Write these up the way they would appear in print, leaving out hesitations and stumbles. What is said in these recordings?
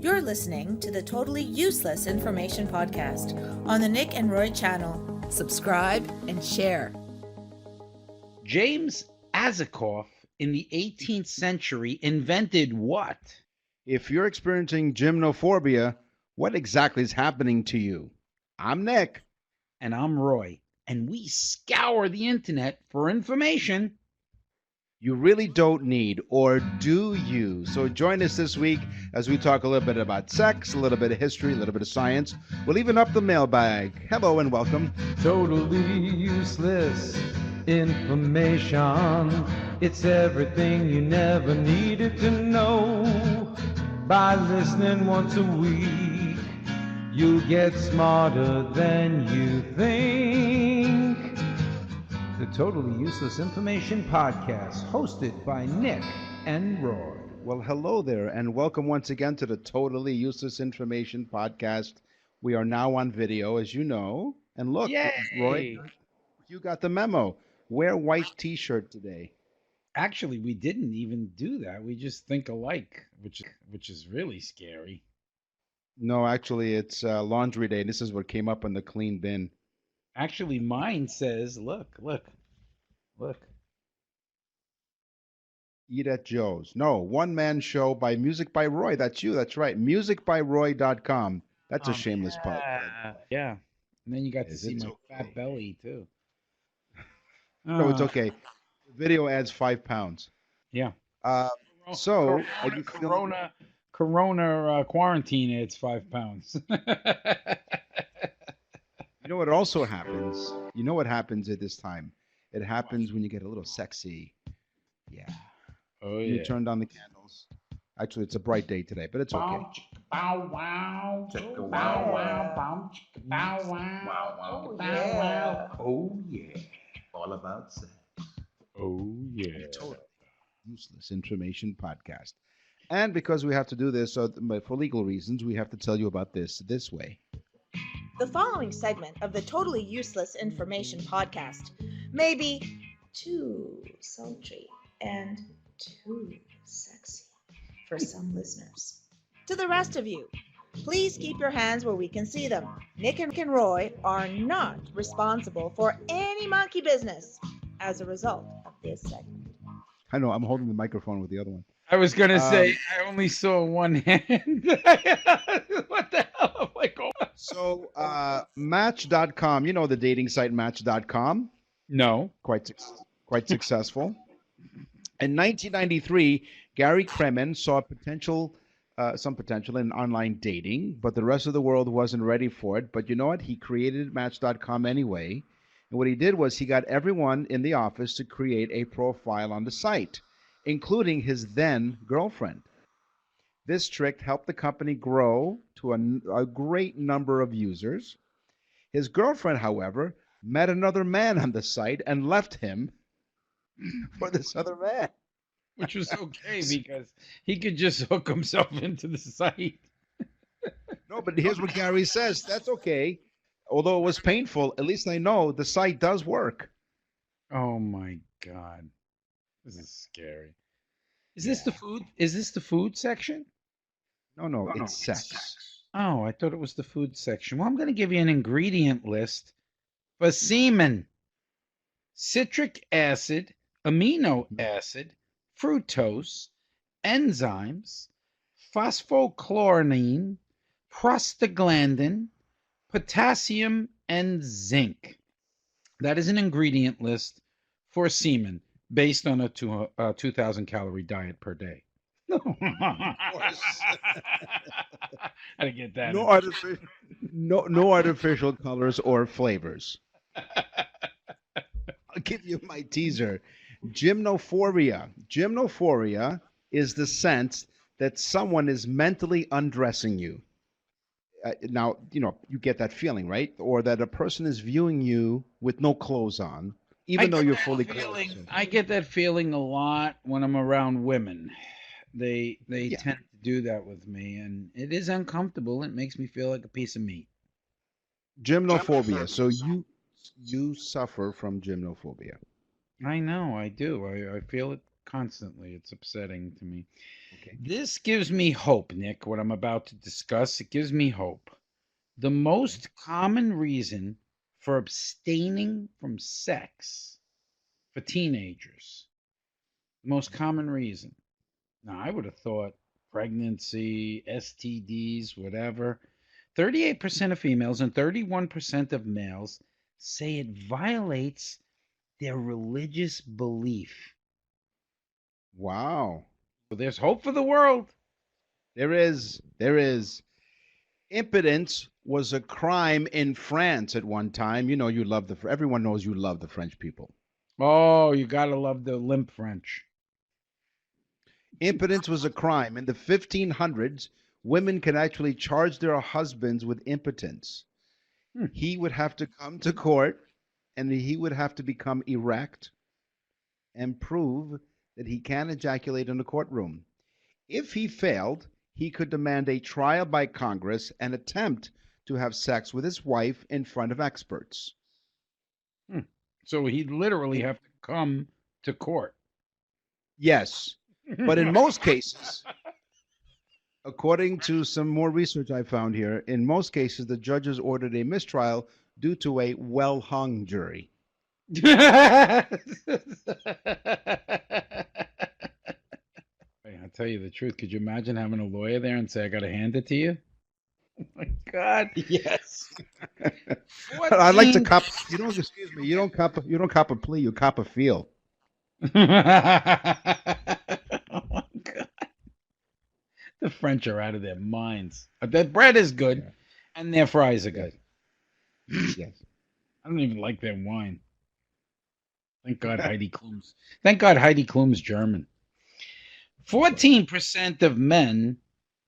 You're listening to the Totally Useless Information Podcast on the Nick and Roy channel. Subscribe and share. James Azakoff in the 18th century invented what? If you're experiencing gymnophobia, what exactly is happening to you? I'm Nick. And I'm Roy. And we scour the internet for information. You really don't need, or do you? So join us this week as we talk a little bit about sex, a little bit of history, a little bit of science. We'll even up the mailbag. Hello and welcome. Totally useless information. It's everything you never needed to know. By listening once a week, you'll get smarter than you think. The Totally Useless Information Podcast, hosted by Nick and Roy. Well, hello there, and welcome once again to the Totally Useless Information Podcast. We are now on video, as you know. And look, Yay! Roy, you got the memo. Wear white t-shirt today. Actually, we didn't even do that. We just think alike, which is really scary. No, actually, it's laundry day. This is what came up in the clean bin. Actually, mine says, look. Eat at Joe's. No, one-man show by Music by Roy. That's you. That's right. Musicbyroy.com. That's a shameless plug. Yeah. And then you got to Is see it my okay? fat belly, too. No, it's okay. The video adds 5 pounds. Yeah. So, are you feeling... Corona quarantine, it's 5 pounds. You know what also happens? You know what happens at this time? It happens when you get a little sexy. Yeah. Oh, You yeah. turned on the candles. Actually, it's a bright day today, but it's okay. Bow wow, bow wow, bow wow, bow wow. Oh, yeah. All about sex. Oh, yeah. Totally Useless Information Podcast. And because we have to do this, but for legal reasons, we have to tell you about this way. The following segment of the Totally Useless Information Podcast may be too sultry and too sexy for some listeners. To the rest of you, please keep your hands where we can see them. Nick and Roy are not responsible for any monkey business as a result of this segment. I know, I'm holding the microphone with the other one. I was going to say, I only saw one hand. What the hell? I'm like, oh. So, Match.com, you know the dating site Match.com? No. Quite successful. In 1993, Gary Kremen saw some potential in online dating, but the rest of the world wasn't ready for it. But you know what? He created Match.com anyway. And what he did was he got everyone in the office to create a profile on the site, including his then girlfriend. This trick helped the company grow to a great number of users. His girlfriend, however, met another man on the site and left him for this other man. Which was okay because he could just hook himself into the site. No, but here's what Gary says. That's okay. Although it was painful, at least I know the site does work. Oh my God. This is scary. Is this the food? Is this the food section? No, it's sex. Oh, I thought it was the food section. Well, I'm going to give you an ingredient list for semen. Citric acid, amino acid, fructose, enzymes, phosphochlorine, prostaglandin, potassium, and zinc. That is an ingredient list for semen based on a 2,000 calorie diet per day. I didn't get that. No artificial colors or flavors. I'll give you my teaser. Gymnophobia. Gymnophobia is the sense that someone is mentally undressing you. Now, you get that feeling, right? Or that a person is viewing you with no clothes on, even though you're fully clothed. I get that feeling a lot when I'm around women. They tend to do that with me, and it is uncomfortable. It makes me feel like a piece of meat. Gymnophobia. So you suffer from gymnophobia. I know, I do. I feel it constantly. It's upsetting to me. Okay. This gives me hope, Nick, what I'm about to discuss. It gives me hope. The most common reason for abstaining from sex for teenagers, the most common reason. Now, I would have thought pregnancy, STDs, whatever. 38% of females and 31% of males say it violates their religious belief. Wow. So there's hope for the world. There is. Impotence was a crime in France at one time. You know, everyone knows you love the French people. Oh, you gotta love the limp French. Impotence was a crime. In the 1500s, women could actually charge their husbands with impotence. He would have to come to court and he would have to become erect and prove that he can ejaculate in the courtroom. If he failed, he could demand a trial by Congress and attempt to have sex with his wife in front of experts. So he'd literally have to come to court. Yes, but in most cases, according to some more research I found here, in most cases, the judges ordered a mistrial due to a well-hung jury. I'll tell you the truth. Could you imagine having a lawyer there and say, I got to hand it to you? Oh, my God. Yes. I like to cop. You don't. Excuse me. You don't cop a plea. You cop a feel. Oh, my God. The French are out of their minds. Their bread is good, and their fries are good. Yes. I don't even like their wine. Thank God Heidi Klum's. Thank God Heidi Klum's German. 14% of men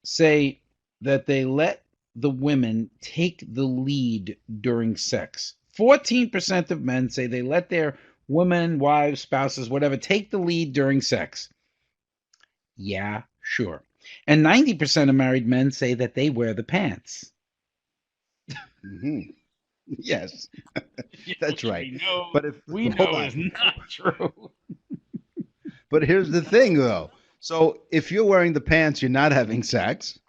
say that they let the women take the lead during sex. 14% of men say they let their women, wives, spouses, whatever, take the lead during sex. Yeah, sure. And 90% of married men say that they wear the pants. Mm-hmm. Yes, that's right. We know it's not true. But here's the thing, though. So if you're wearing the pants, you're not having sex.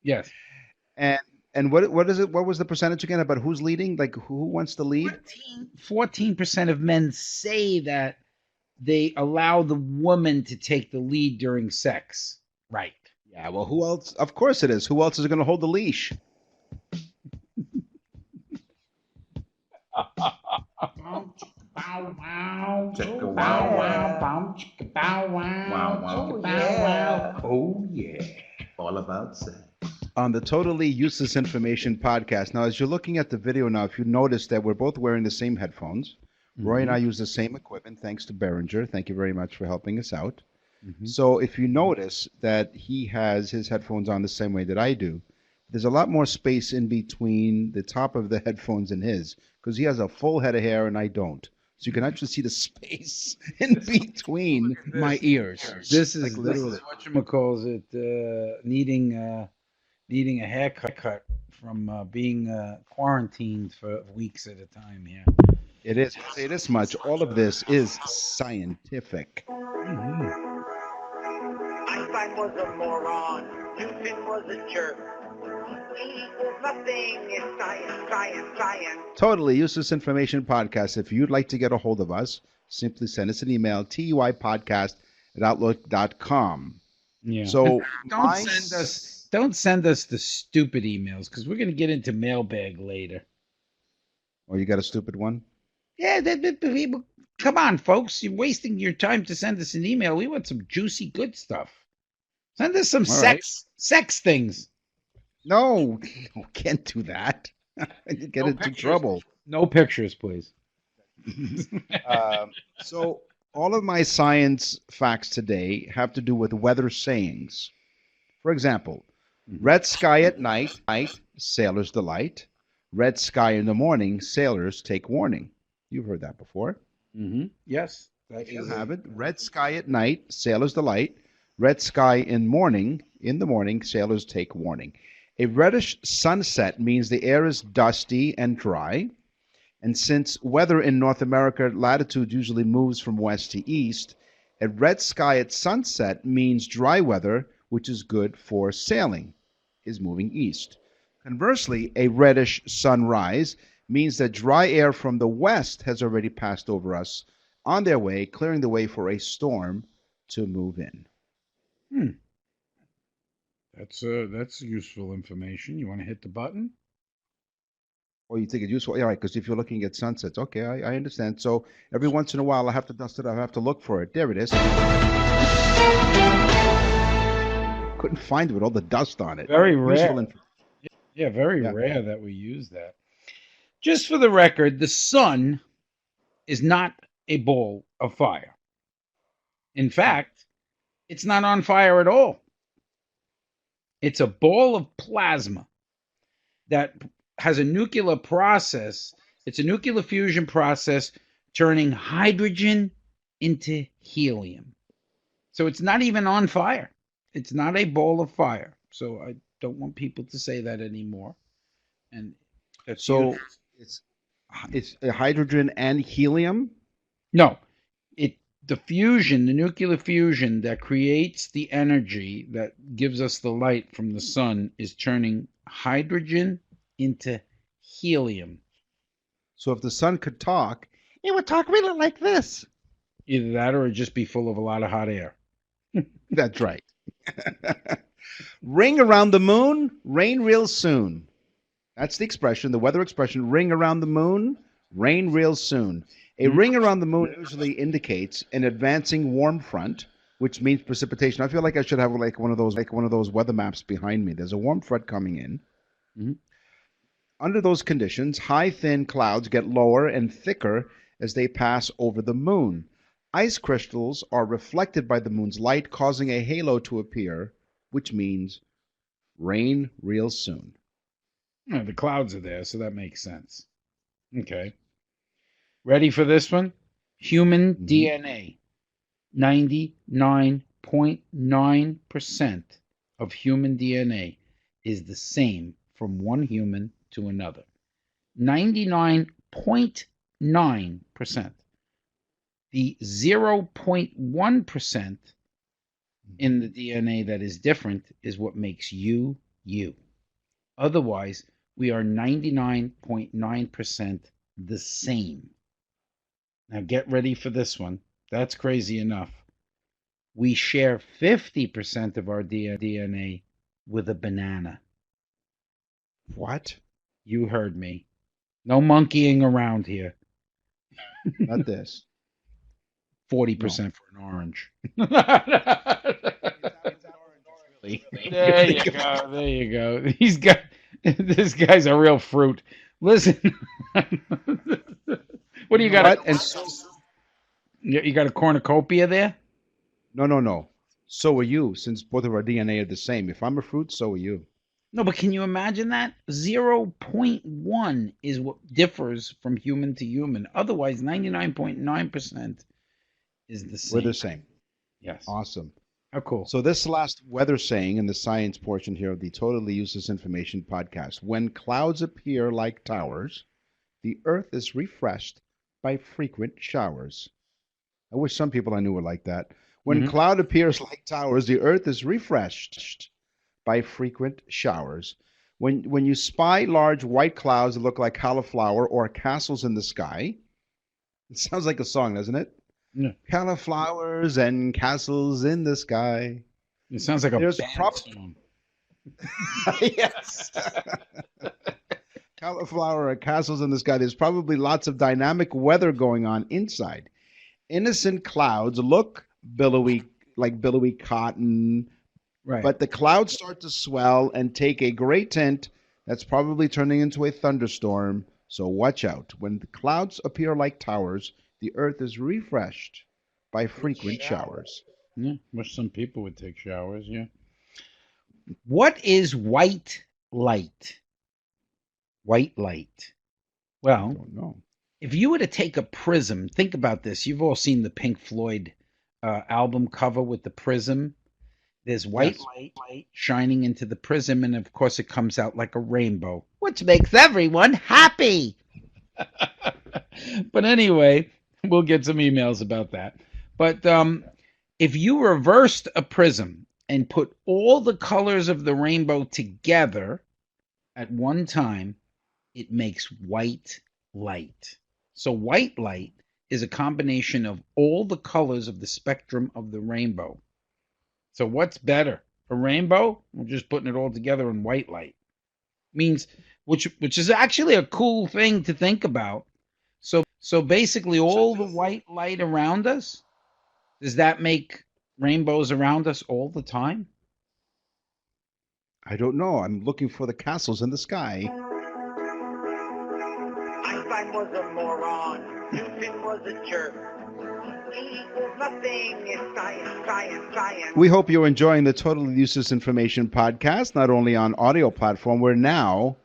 Yes. And what is it? What was the percentage again about who's leading? Like who wants to lead? 14% of men say that they allow the woman to take the lead during sex. Right. Yeah. Well, who else? Of course it is. Who else is going to hold the leash? Bow wow, chicka wow wow, bum chicka bow wow, wow wow, bow wow. Oh yeah, all about sex. On the Totally Useless Information podcast. Now, as you're looking at the video now, if you notice that we're both wearing the same headphones, Roy and I use the same equipment, thanks to Behringer. Thank you very much for helping us out. So if you notice that he has his headphones on the same way that I do, there's a lot more space in between the top of the headphones and his, because he has a full head of hair and I don't. So you can actually see the space in between my ears. This is like literally whatchamacallit, needing a haircut from being quarantined for weeks at a time here. It is. I'll say this much. All of this is scientific. Einstein was a moron. Newton was a jerk. He equals nothing. It's science, science, science. Totally Useless Information podcast. If you'd like to get a hold of us, simply send us an email, tuipodcast@outlook.com. Yeah. So don't send us the stupid emails, because we're going to get into mailbag later. Oh, you got a stupid one? Yeah, people, come on, folks. You're wasting your time to send us an email. We want some juicy, good stuff. Send us some sex things. No, can't do that. You get into trouble. No pictures, please. So all of my science facts today have to do with weather sayings. For example, red sky at night, sailors delight. Red sky in the morning, sailors take warning. You've heard that before. Yes. You have it. Red sky at night, sailors delight. Red sky in the morning, sailors take warning. A reddish sunset means the air is dusty and dry. And since weather in North America latitude usually moves from west to east, A red sky at sunset means dry weather, which is good for sailing, is moving east. Conversely, a reddish sunrise means that dry air from the west has already passed over us on their way, clearing the way for a storm to move in. That's useful information. You want to hit the button? Or you think it's useful? Yeah, right, because if you're looking at sunsets, okay, I understand. So every once in a while, I have to dust it. I have to look for it. There it is. Couldn't find it with all the dust on it. Very rare. Useful Yeah, very rare that we use that. Just for the record, the sun is not a ball of fire. In fact, it's not on fire at all. It's a ball of plasma that has a nuclear process. It's a nuclear fusion process turning hydrogen into helium. So it's not even on fire. It's not a ball of fire. So I don't want people to say that anymore. And that's So it's a hydrogen and helium. no, the fusion, the nuclear fusion that creates the energy that gives us the light from the sun is turning hydrogen into helium. So if the sun could talk, it would talk really like this. Either that or it'd just be full of a lot of hot air. That's right. Ring around the moon, rain real soon. That's the expression, the weather expression. Ring around the moon, rain real soon. A ring around the moon usually indicates an advancing warm front, which means precipitation. I feel like I should have like one of those weather maps behind me. There's a warm front coming in. Mhm. Under those conditions, high thin clouds get lower and thicker as they pass over the moon. Ice crystals are reflected by the moon's light, causing a halo to appear, which means rain real soon. Yeah, the clouds are there, so that makes sense. Okay. Ready for this one? Human DNA. 99.9% of human DNA is the same from one human to another. 99.9%. The 0.1% in the DNA that is different is what makes you, you. Otherwise, we are 99.9% the same. Now get ready for this one. That's crazy enough. We share 50% of our DNA with a banana. What? You heard me. No monkeying around here. Not this. 40% for an orange. There you go. There you go. This guy's a real fruit. Listen. What do you got? And You got a cornucopia there? No. So are you, since both of our DNA are the same. If I'm a fruit, so are you. No, but can you imagine that? 0.1 is what differs from human to human. Otherwise, 99.9% is the same. We're the same. Yes. Awesome. How cool. So this last weather saying in the science portion here of the Totally Useless Information podcast: when clouds appear like towers, the earth is refreshed by frequent showers. I wish some people I knew were like that. When cloud appears like towers, the earth is refreshed by frequent showers. When you spy large white clouds that look like cauliflower or castles in the sky, it sounds like a song, doesn't it? Yeah. Cauliflowers and castles in the sky. It sounds like a There's band song. Yes. Cauliflower and castles in the sky. There's probably lots of dynamic weather going on inside. Innocent clouds look billowy, like billowy cotton, Right. but the clouds start to swell and take a gray tint that's probably turning into a thunderstorm. So watch out. When the clouds appear like towers, the earth is refreshed by frequent showers. Yeah, wish some people would take showers, yeah. What is white light? White light. I Well, don't know. if you were to take a prism, think about this. You've all seen the Pink Floyd album cover with the prism. There's white light shining into the prism, and of course it comes out like a rainbow, which makes everyone happy. But anyway, we'll get some emails about that. But If you reversed a prism and put all the colors of the rainbow together at one time, it makes white light. So white light is a combination of all the colors of the spectrum of the rainbow. So what's better, a rainbow or just putting it all together in white light? Means, which is actually a cool thing to think about. So basically all the white light around us, does that make rainbows around us all the time? I don't know. I'm looking for the castles in the sky. Einstein was a moron. Newton was a jerk. E equals nothing. It's science, science, science. We hope you're enjoying the Totally Useless Information podcast, not only on audio platform, we're now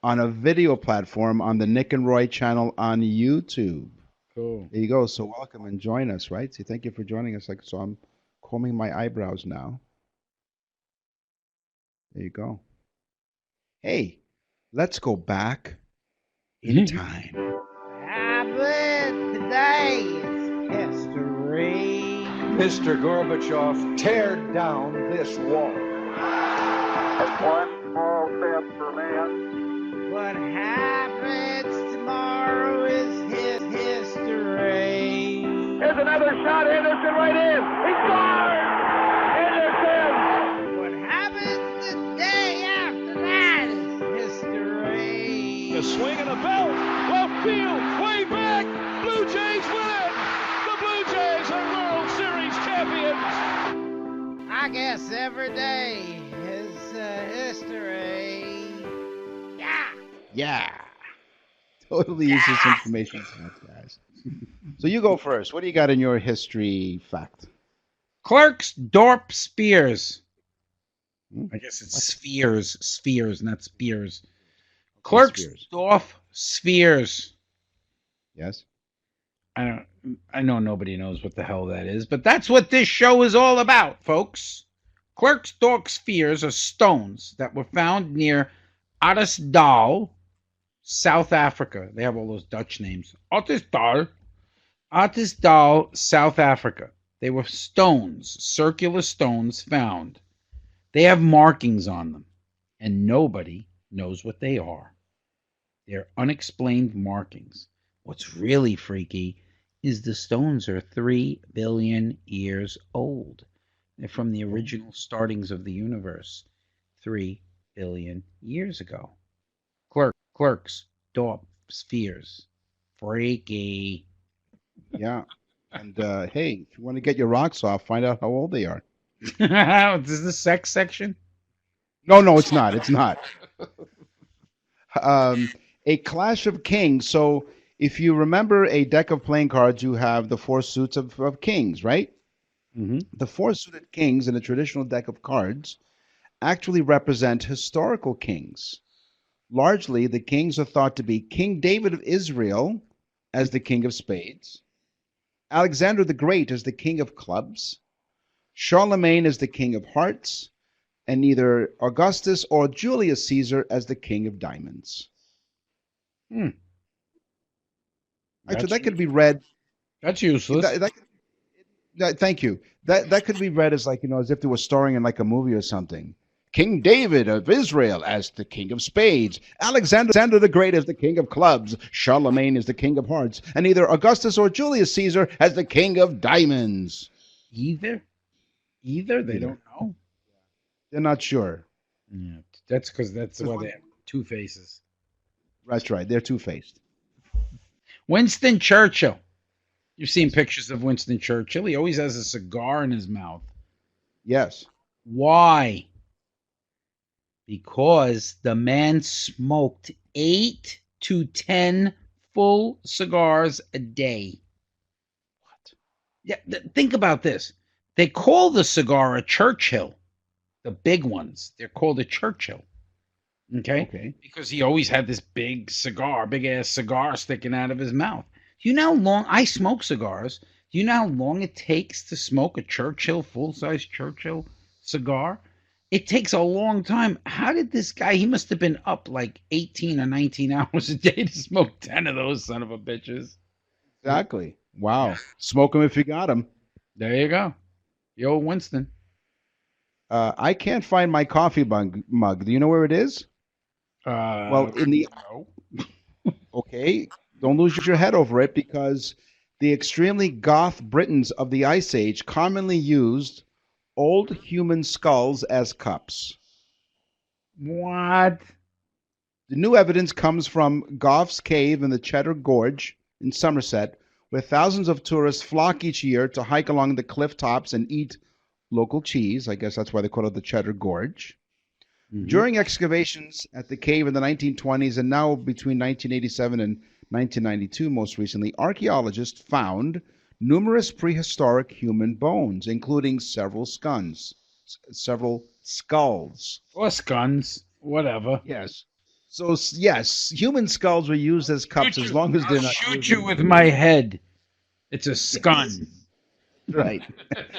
on a video platform on the Nick and Roy channel on YouTube. Cool. There you go. So welcome and join us, right? So thank you for joining us. So I'm combing my eyebrows now. There you go. Hey, let's go back in time. Today is history. Mr. Gorbachev, tear down this wall. One small step for man. What happens tomorrow is history. Here's another shot. Anderson right in. He scores! Anderson! What happens the day after that is history. The swing and a belt. Left field. Way back. Blue Jays win it. The Blue Jays are World Series champions. I guess every day is history. Yeah. Yeah. Totally useless information, guys. So you go first. What do you got in your history fact? Klerksdorp Spears. I guess it's spheres, not spears. Klerksdorp Spheres. Yes. I know nobody knows what the hell that is, but that's what this show is all about, folks. Klerksdorp Spheres are stones that were found near Ottosdal, South Africa. They have all those Dutch names. Ottosdal, South Africa. They were stones, circular stones found. They have markings on them, and nobody knows what they are. They're unexplained markings. What's really freaky is the stones are 3 billion years old. They're from the original startings of the universe, 3 billion years ago. Klerksdorp Spheres. Freaky. Yeah. And hey, if you want to get your rocks off, find out how old they are. Is this the sex section? No, it's not. It's not. A Clash of Kings. So if you remember a deck of playing cards, you have the 4 suits of kings, right? Mm-hmm. The 4 suited kings in a traditional deck of cards actually represent historical kings. Largely, the kings are thought to be King David of Israel as the king of spades, Alexander the Great as the king of clubs, Charlemagne as the king of hearts, and either Augustus or Julius Caesar as the king of diamonds. Actually, that could be read. That's useless. Thank you. That could be read as like, as if they were starring in like a movie or something. King David of Israel as the king of spades, Alexander the Great as the king of clubs, Charlemagne as the king of hearts, and either Augustus or Julius Caesar as the king of diamonds. Either? They don't know. They're not sure. Yeah, that's because that's why they have 2 faces. That's right. They're two-faced. Winston Churchill. You've seen pictures of Winston Churchill. He always has a cigar in his mouth. Yes. Why? Because the man smoked 8 to 10 full cigars a day. What? Yeah, think about this. They call the cigar a Churchill. The big ones. They're called a Churchill. Okay? Because he always had this big ass cigar sticking out of his mouth. Do you know how long I smoke cigars? Do you know how long it takes to smoke a Churchill, full-size Churchill cigar? It takes a long time. How did this guy, he must have been up like 18 or 19 hours a day to smoke 10 of those son of a bitches. Exactly. Wow. Smoke them if you got them. There you go. Yo, Winston. I can't find my coffee mug. Do you know where it is? Well, in the okay, don't lose your head over it because the extremely goth Britons of the Ice Age commonly used old human skulls as cups. What? The new evidence comes from Goff's Cave in the Cheddar Gorge in Somerset, where thousands of tourists flock each year to hike along the cliff tops and eat local cheese. I guess that's why they call it the Cheddar Gorge. During excavations at the cave in the 1920s and now between 1987 and 1992, most recently, archaeologists found numerous prehistoric human bones, including several skulls. Or scuns. Whatever. Yes. So, yes, human skulls were used as cups as long as they're not shoot using you with my head. It's a scun. Right.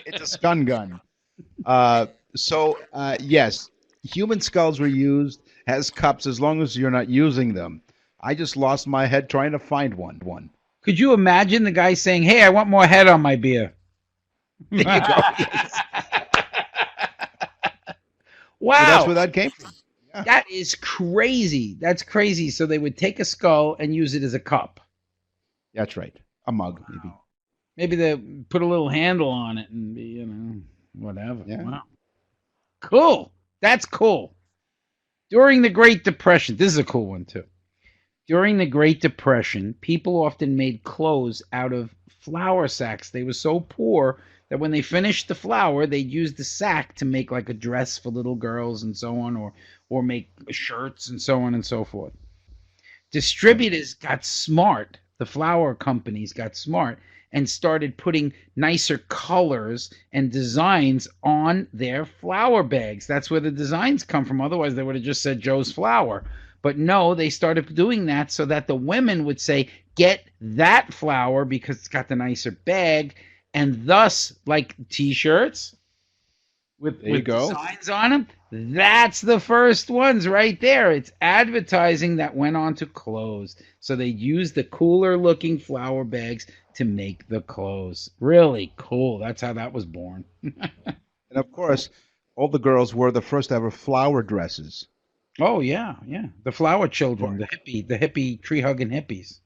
It's a scun gun. Yes, human skulls were used as cups as long as you're not using them. I just lost my head trying to find one. Could you imagine the guy saying, "Hey, I want more head on my beer"? There you go. Yes. Wow. So that's where that came from. Yeah. That is crazy. That's crazy. So they would take a skull and use it as a cup. That's right. A mug, maybe. Maybe they put a little handle on it and be, whatever. Yeah. Wow. Cool. That's cool. During the Great Depression, this is a cool one too. During the Great Depression, people often made clothes out of flour sacks. They were so poor that when they finished the flour, they'd use the sack to make like a dress for little girls and so on, or make shirts and so on and so forth. Distributors got smart. The flour companies got smart and started putting nicer colors and designs on their flour bags. That's where the designs come from. Otherwise, they would have just said Joe's Flour. But no, they started doing that so that the women would say, get that flour because it's got the nicer bag. And thus, like T-shirts with designs on them, that's the first ones right there. It's advertising that went on to clothes. So they used the cooler looking flour bags to make the clothes. Really cool. That's how that was born. And of course, all the girls wore the first ever flower dresses. Oh, yeah. The flower children, the hippie tree-hugging hippies.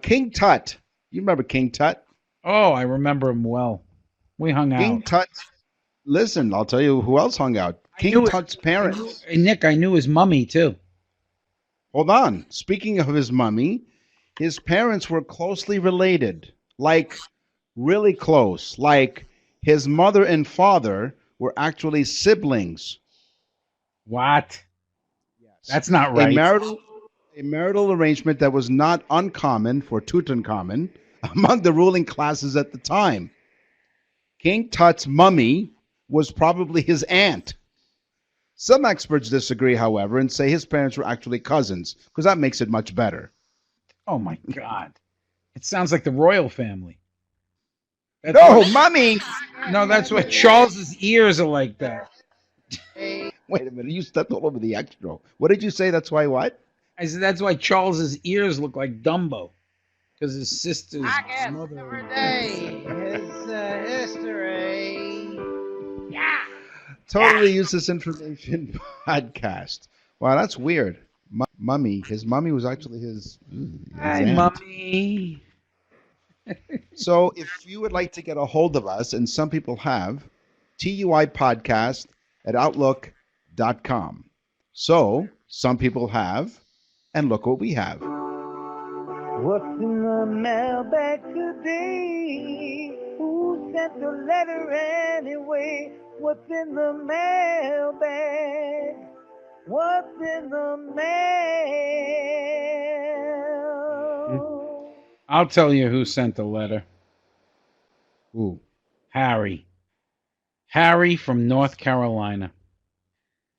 King Tut. You remember King Tut? Oh, I remember him well. We hung out. King Tut. Listen, I'll tell you who else hung out. King Tut's parents. Nick, I knew his mummy, too. Hold on. Speaking of his mummy, his parents were closely related. Like, really close. Like, his mother and father were actually siblings. What? Yes. That's not right. A marital arrangement that was not uncommon for Tutankhamun among the ruling classes at the time. King Tut's mummy was probably his aunt. Some experts disagree, however, and say his parents were actually cousins, because that makes it much better. Oh, my God. It sounds like the royal family. Mummy! No, that's why Charles's ears are like that. Wait a minute, you stepped all over the extra. What did you say? That's why what? I said that's why Charles's ears look like Dumbo. Because his sister's mother. Every day is history. Yeah. Totally Useless Information Podcast. Wow, that's weird. Mummy. His mummy was actually his Hi, aunt. Mummy. So if you would like to get a hold of us, and some people have, TUI podcast at outlook.com. So some people have, and look what we have. What's in the mailbag today? Who sent the letter anyway? What's in the mailbag? What's in the mail? I'll tell you who sent the letter. Ooh. Harry. Harry from North Carolina.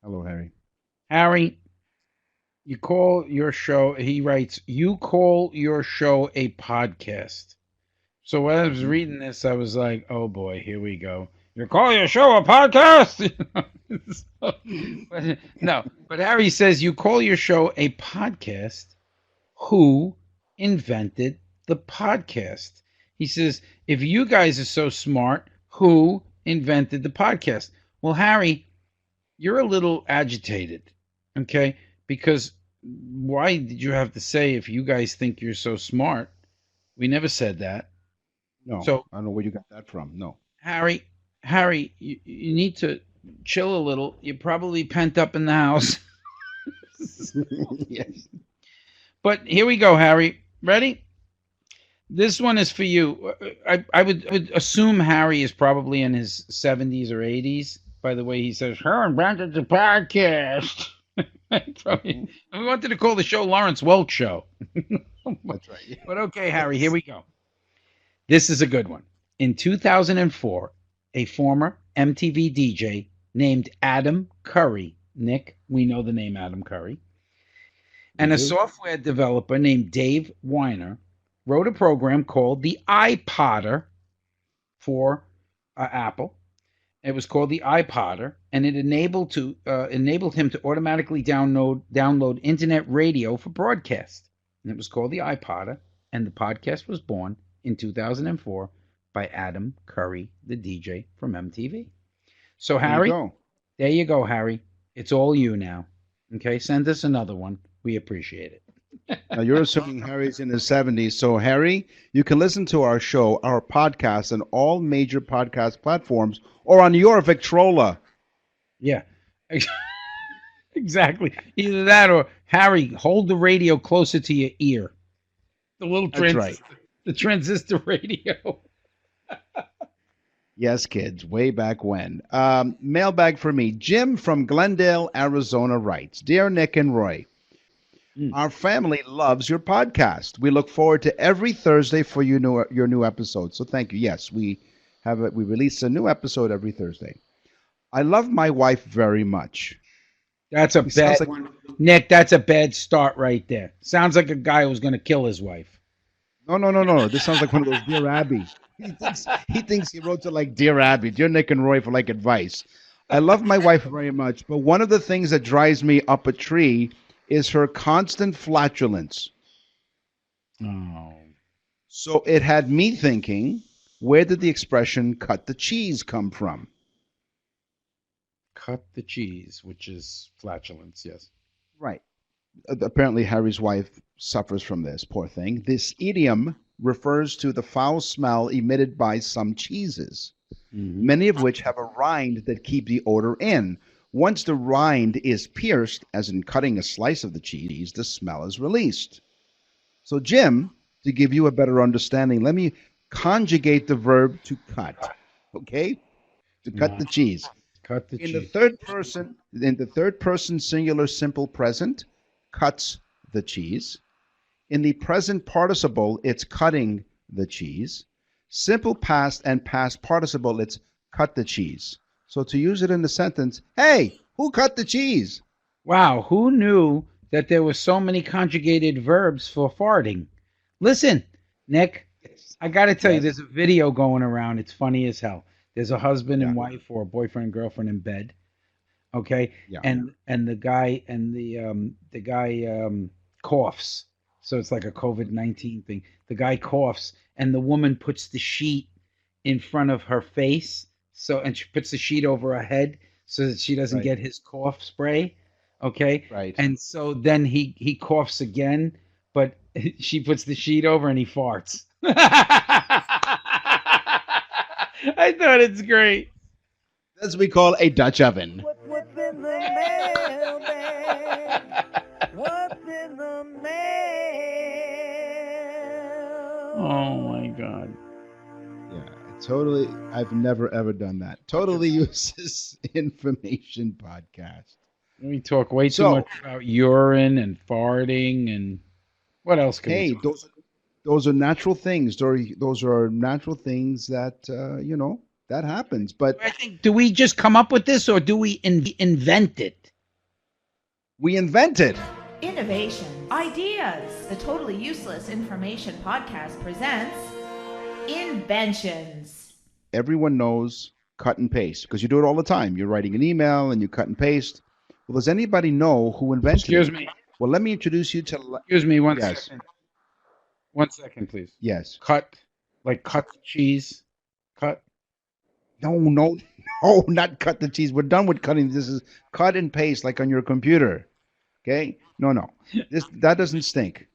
Hello, Harry. Harry, you call your show, he writes, you call your show a podcast. So when I was reading this, I was like, oh boy, here we go. You call your show a podcast? But Harry says, you call your show a podcast? Who invented the podcast? He says, if you guys are so smart, who invented the podcast. Well, Harry, you're a little agitated, okay? Because why did you have to say if you guys think you're so smart? We never said that. No, So, I don't know where you got that from. No. Harry, you need to chill a little. You're probably pent up in the house. Yes. But here we go, Harry. Ready? This one is for you. I would assume Harry is probably in his 70s or 80s. By the way, he says, her invented the podcast. Probably, we wanted to call the show Lawrence Welk Show. That's right. Yeah. But okay, Harry, here we go. This is a good one. In 2004, a former MTV DJ named Adam Curry, Nick, we know the name Adam Curry, and a software developer named Dave Weiner wrote a program called the iPodder for Apple. It was called the iPodder, and it enabled him to automatically download internet radio for broadcast. And it was called the iPodder, and the podcast was born in 2004 by Adam Curry, the DJ from MTV. So, Harry, there you go, Harry. It's all you now. Okay, send us another one. We appreciate it. Now, you're assuming Harry's in his 70s. So, Harry, you can listen to our show, our podcast, on all major podcast platforms or on your Victrola. Yeah, exactly. Either that or, Harry, hold the radio closer to your ear. The little transistor, the transistor radio. Yes, kids, way back when. Mailbag for me. Jim from Glendale, Arizona writes, Dear Nick and Roy, our family loves your podcast. We look forward to every Thursday for your new episode. So thank you. Yes, we release a new episode every Thursday. I love my wife very much. That's a bad one. Nick, that's a bad start right there. Sounds like a guy who's going to kill his wife. No. This sounds like one of those Dear Abby. He thinks he wrote to like Dear Abby, Dear Nick and Roy for like advice. I love my wife very much, but one of the things that drives me up a tree is her constant flatulence. Oh. So it had me thinking, where did the expression cut the cheese come from? Cut the cheese, which is flatulence, yes. Right. Apparently Harry's wife suffers from this, poor thing. This idiom refers to the foul smell emitted by some cheeses, many of which have a rind that keep the odor in. Once the rind is pierced, as in cutting a slice of the cheese, the smell is released. So, Jim, to give you a better understanding, let me conjugate the verb to cut, okay? To cut the cheese. Cut the cheese. In the third person singular simple present, cuts the cheese. In the present participle, it's cutting the cheese. Simple past and past participle, it's cut the cheese. So to use it in the sentence, hey, who cut the cheese? Wow, who knew that there were so many conjugated verbs for farting? Listen, Nick, I got to tell you, there's a video going around. It's funny as hell. There's a husband and wife or a boyfriend and girlfriend in bed. Okay? Yeah. And the guy coughs. So it's like a COVID-19 thing. The guy coughs and the woman puts the sheet in front of her face. And she puts the sheet over her head so that she doesn't get his cough spray. Okay? Right. And so then he coughs again, but she puts the sheet over and he farts. I thought it's great. That's what we call a Dutch oven. What's in the mailbag? What's in the mail? Oh my God. Yeah, totally. I've never ever done that. Totally useless information podcast. We talk way too much about urine and farting and what else can we talk? Those are natural things. Those are natural things that that happens. But I think, do we just come up with this or do we invent it? We invent it. Innovations, ideas. The Totally Useless Information Podcast presents Inventions. Everyone knows cut and paste because you do it all the time. You're writing an email and you cut and paste. Well, does anybody know who invented it? Excuse me. Well, let me introduce you to... Excuse me one second. 1 second, please. Yes. Cut, like cut the cheese. Cut. No, not cut the cheese. We're done with cutting. This is cut and paste like on your computer. Okay? No. That doesn't stink.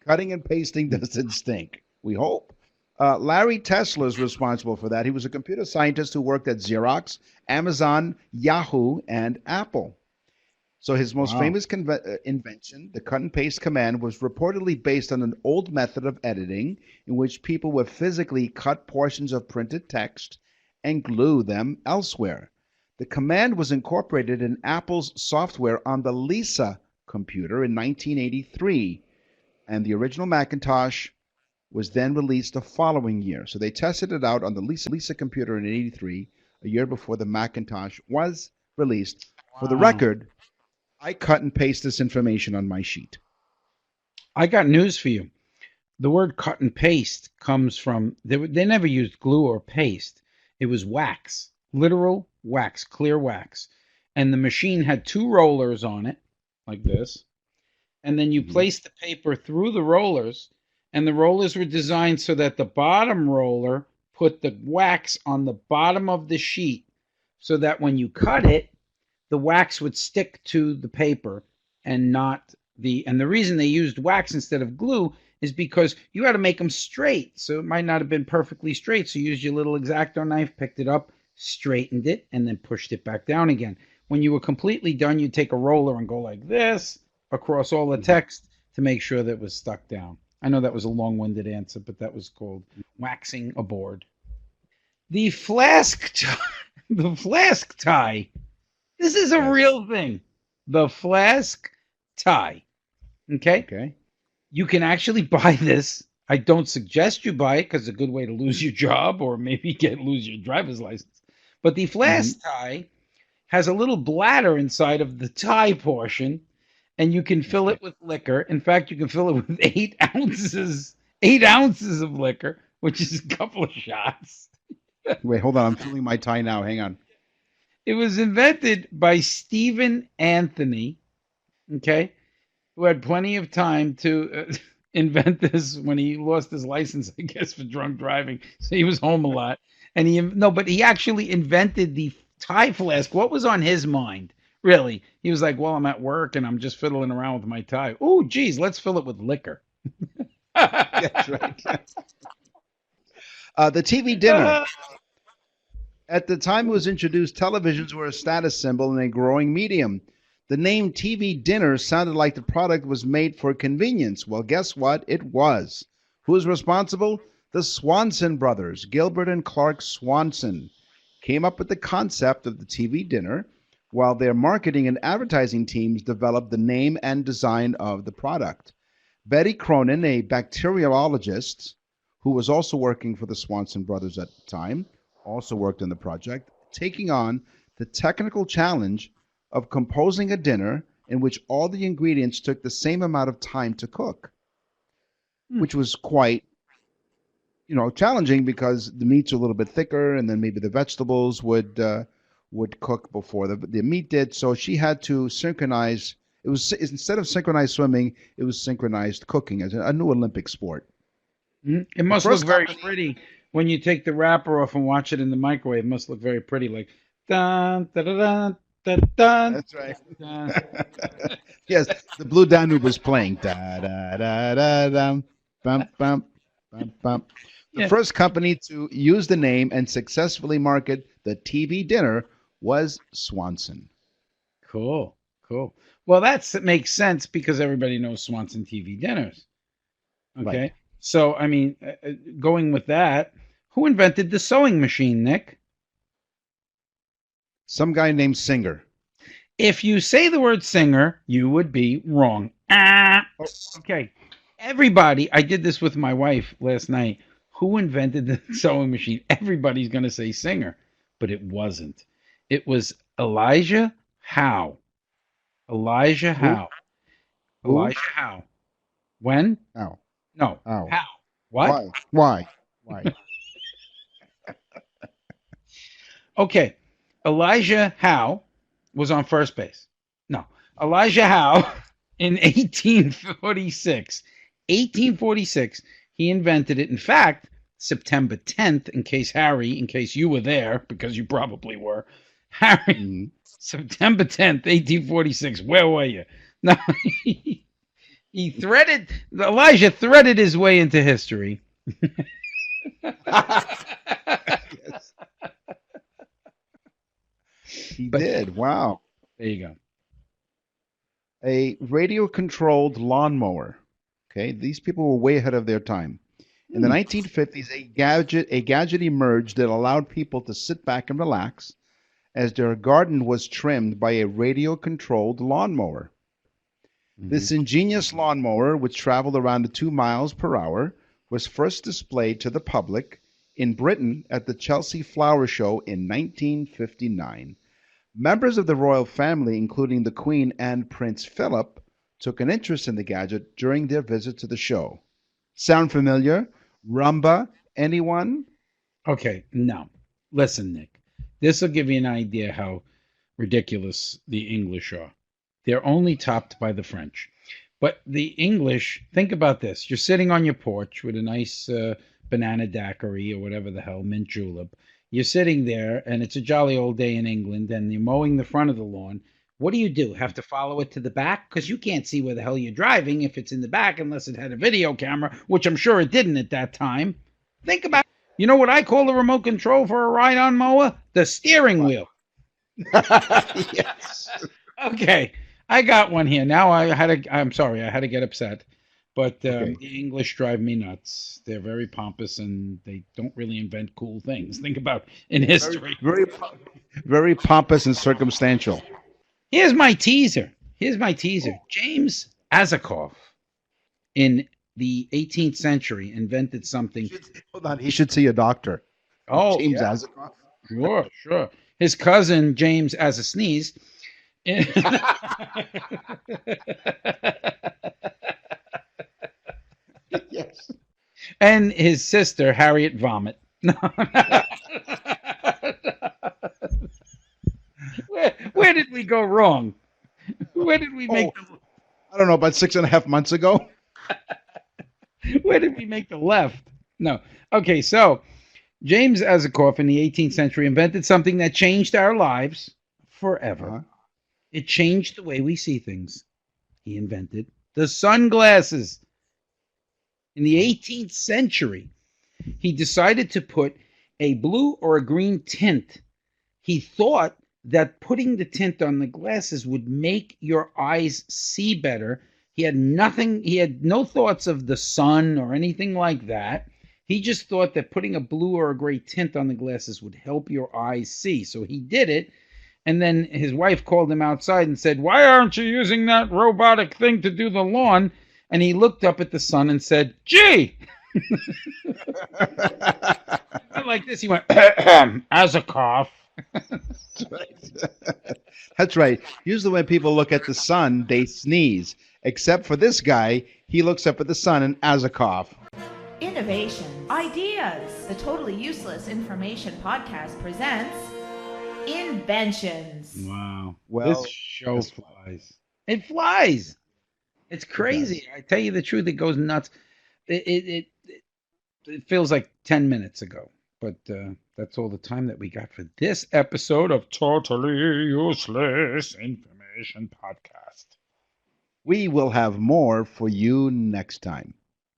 Cutting and pasting doesn't stink. We hope. Larry Tesler is responsible for that. He was a computer scientist who worked at Xerox, Amazon, Yahoo, and Apple. So his most famous invention, the cut and paste command, was reportedly based on an old method of editing in which people would physically cut portions of printed text and glue them elsewhere. The command was incorporated in Apple's software on the Lisa computer in 1983, and the original Macintosh was then released the following year. So they tested it out on the Lisa computer in 83, a year before the Macintosh was released. For the record, I cut and paste this information on my sheet. I got news for you. The word cut and paste comes from, they never used glue or paste. It was wax, literal wax, clear wax. And the machine had two rollers on it, like this. And then you placed the paper through the rollers, and the rollers were designed so that the bottom roller put the wax on the bottom of the sheet so that when you cut it, the wax would stick to the paper and not and the reason they used wax instead of glue is because you had to make them straight. So it might not have been perfectly straight. So you used your little X-Acto knife, picked it up, straightened it, and then pushed it back down again. When you were completely done, you'd take a roller and go like this across all the text to make sure that it was stuck down. I know that was a long-winded answer, but that was called waxing a board. The flask tie. This is a real thing. The flask tie. Okay? You can actually buy this. I don't suggest you buy it because it's a good way to lose your job or maybe lose your driver's license. But the flask tie has a little bladder inside of the tie portion, and you can fill it with liquor. In fact, you can fill it with 8 ounces of liquor, which is a couple of shots. Wait, hold on. I'm filling my tie now. Hang on. It was invented by Stephen Anthony, who had plenty of time to invent this when he lost his license, I guess, for drunk driving. So he was home a lot. And he actually invented the tie flask. What was on his mind? Really? He was like, well, I'm at work and I'm just fiddling around with my tie. Oh, geez, let's fill it with liquor. That's right. The TV dinner. At the time it was introduced, televisions were a status symbol and a growing medium. The name TV dinner sounded like the product was made for convenience. Well, guess what? It was. Who was responsible? The Swanson brothers, Gilbert and Clark Swanson, came up with the concept of the TV dinner, while their marketing and advertising teams developed the name and design of the product. Betty Cronin, a bacteriologist who was also working for the Swanson brothers at the time, also worked on the project, taking on the technical challenge of composing a dinner in which all the ingredients took the same amount of time to cook, which was quite, challenging because the meat's a little bit thicker, and then maybe the vegetables would cook before the meat did. So she had to synchronize. It was, instead of synchronized swimming, it was synchronized cooking as a new Olympic sport. It must look very pretty when you take the wrapper off and watch it in the microwave. It must look very pretty, like dun da da dun da dun. That's right. Yes, the Blue Danube was playing. Da da da da dum bum bum bum bum. The first company to use the name and successfully market the TV dinner was Swanson. Cool. Well, that makes sense because everybody knows Swanson TV dinners. Okay. Right. So, I mean, going with that, who invented the sewing machine, Nick? Some guy named Singer. If you say the word Singer, you would be wrong. Okay. Everybody, I did this with my wife last night. Who invented the sewing machine? Everybody's going to say Singer, but it wasn't. It was Elijah Howe. Elijah Howe. Elijah Howe. When? How? No. How? How? What? Why? Okay. Elijah Howe was on first base. No. Elijah Howe in 1846. 1846, he invented it. In fact, September 10th, in case you were there, because you probably were. Harry, September 10th, 1846. Where were you? No, Elijah threaded his way into history. Yes. He did. Wow. There you go. A radio-controlled lawnmower. Okay, these people were way ahead of their time. In the 1950s, a gadget emerged that allowed people to sit back and relax as their garden was trimmed by a radio-controlled lawnmower. This ingenious lawnmower, which traveled around 2 miles per hour, was first displayed to the public in Britain at the Chelsea Flower Show in 1959. Members of the royal family, including the Queen and Prince Philip, took an interest in the gadget during their visit to the show. Sound familiar? Rumba? Anyone? Okay, no. Listen, Nick. This will give you an idea how ridiculous the English are. They're only topped by the French. But the English, think about this. You're sitting on your porch with a nice banana daiquiri or whatever the hell, mint julep. You're sitting there, and it's a jolly old day in England, and you're mowing the front of the lawn. What do? Have to follow it to the back? Because you can't see where the hell you're driving if it's in the back unless it had a video camera, which I'm sure it didn't at that time. Think about it. You know what I call the remote control for a ride-on mower? The steering wheel. Yes. Okay, I got one here. Now I'm sorry, I had to get upset. But the English drive me nuts. They're very pompous, and they don't really invent cool things. Think about in history. Very pompous and circumstantial. Here's my teaser. James Azakoff in the 18th century invented something. Hold on, he should see a doctor. Oh, James Azakoff? Sure. His cousin, James as a sneeze. Yes. And his sister, Harriet Vomit. Where did we go wrong? Where did we make I don't know, about 6.5 months ago? Where did we make the left? No. Okay, so James Azakoff in the 18th century invented something that changed our lives forever. It changed the way we see things. He invented the sunglasses. In the 18th century, he decided to put a blue or a green tint. He thought that putting the tint on the glasses would make your eyes see better. He had no thoughts of the sun or anything like that. He just thought that putting a blue or a gray tint on the glasses would help your eyes see. So he did it. And then his wife called him outside and said, "Why aren't you using that robotic thing to do the lawn?" And he looked up at the sun and said, "Gee." Like this, he went, Azakoff. That's right. Usually when people look at the sun, they sneeze. Except for this guy, he looks up at the sun and Azakoff. Innovation, ideas. The Totally Useless Information Podcast presents Inventions. Wow. Well, this show flies. It flies. It's crazy. I tell you the truth, it goes nuts. It feels like 10 minutes ago. But that's all the time that we got for this episode of Totally Useless Information Podcast. We will have more for you next time.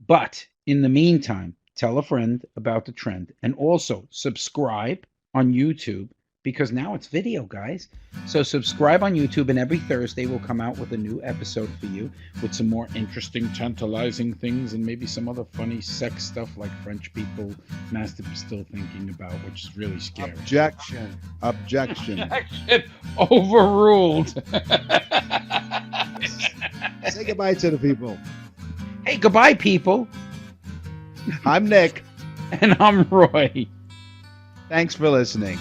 But in the meantime, tell a friend about the trend. And also subscribe on YouTube, because now it's video, guys. So subscribe on YouTube, and every Thursday we'll come out with a new episode for you with some more interesting, tantalizing things and maybe some other funny sex stuff like French people still thinking about, which is really scary. Objection. Overruled. Say goodbye to the people. Hey, goodbye, people. I'm Nick. And I'm Roy. Thanks for listening.